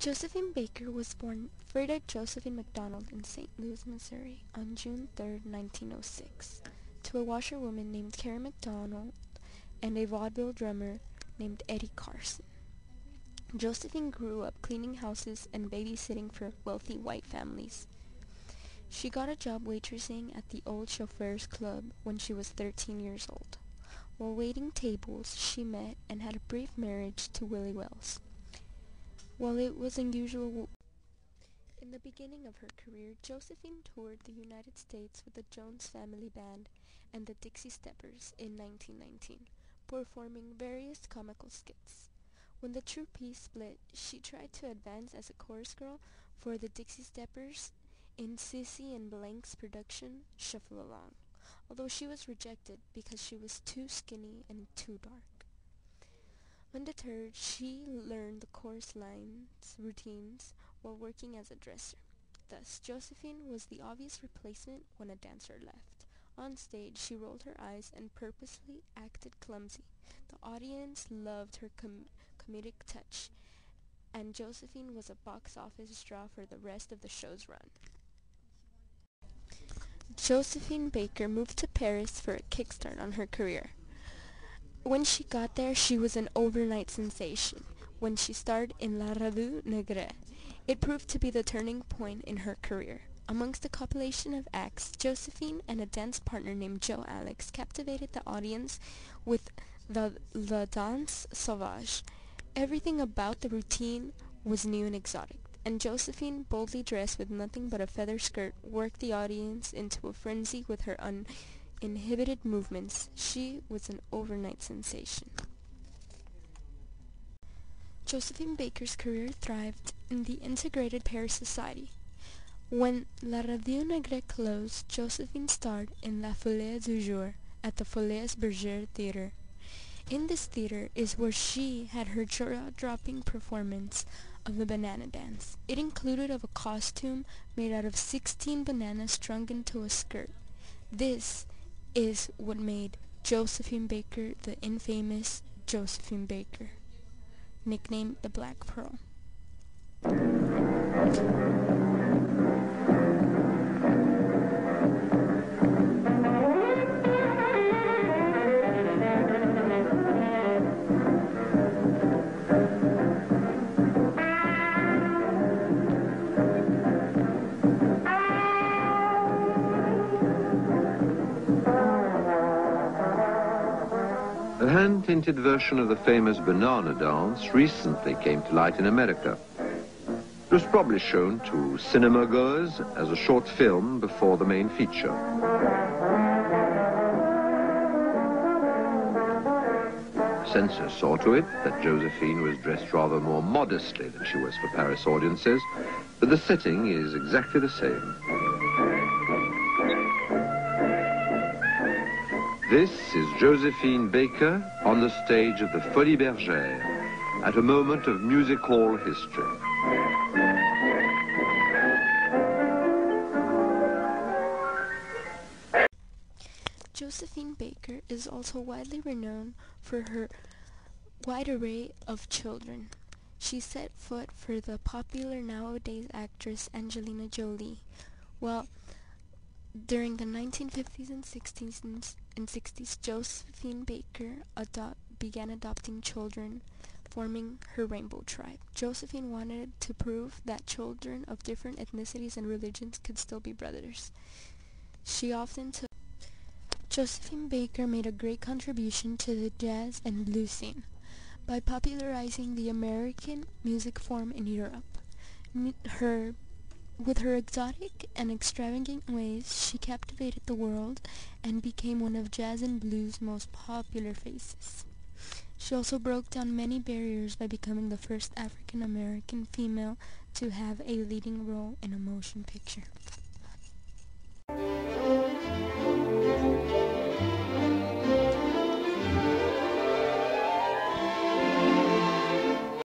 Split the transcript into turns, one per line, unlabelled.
Josephine Baker was born Frida Josephine McDonald in St. Louis, Missouri on June 3, 1906, to a washerwoman named Carrie McDonald and a vaudeville drummer named Eddie Carson. Josephine grew up cleaning houses and babysitting for wealthy white families. She got a job waitressing at the Old Chauffeurs Club when she was 13 years old. While waiting tables, she met and had a brief marriage to Willie Wells. While it was unusual in the beginning of her career, Josephine toured the United States with the Jones Family Band and the Dixie Steppers in 1919, performing various comical skits. When the troupe split, she tried to advance as a chorus girl for the Dixie Steppers in Sissy and Blank's production, Shuffle Along, although she was rejected because she was too skinny and too dark. Undeterred, she learned the chorus lines routines while working as a dresser. Thus, Josephine was the obvious replacement when a dancer left. On stage, she rolled her eyes and purposely acted clumsy. The audience loved her comedic touch, and Josephine was a box office draw for the rest of the show's run. Josephine Baker moved to Paris for a kickstart on her career. When she got there, she was an overnight sensation when she starred in La Revue Negre. It proved to be the turning point in her career. Amongst a compilation of acts, Josephine and a dance partner named Joe Alex captivated the audience with the La Danse Sauvage. Everything about the routine was new and exotic, and Josephine, boldly dressed with nothing but a feather skirt, worked the audience into a frenzy with her uninhibited movements. She was an overnight sensation. Josephine Baker's career thrived in the integrated Paris society. When La Revue Negre closed, Josephine starred in La Folie du Jour at the Folies Bergère Theatre. In this theater is where she had her jaw-dropping performance of the banana dance. It included of a costume made out of 16 bananas strung into a skirt. This is what made Josephine Baker the infamous Josephine Baker, nicknamed the Black Pearl.
A hand-painted version of the famous banana dance recently came to light in America. It was probably shown to cinema goers as a short film before the main feature. Censors saw to it that Josephine was dressed rather more modestly than she was for Paris audiences, but the setting is exactly the same. This is Josephine Baker on the stage of the Folies Bergère at a moment of music hall history.
Josephine Baker is also widely renowned for her wide array of children. She set foot for the popular nowadays actress Angelina Jolie, while during the 1950s and 60s, Josephine Baker began adopting children, forming her rainbow tribe. Josephine wanted to prove that children of different ethnicities and religions could still be brothers. Josephine Baker made a great contribution to the jazz and blues scene by popularizing the American music form in Europe. With her exotic and extravagant ways, she captivated the world and became one of jazz and blues' most popular faces. She also broke down many barriers by becoming the first African-American female to have a leading role in a motion picture.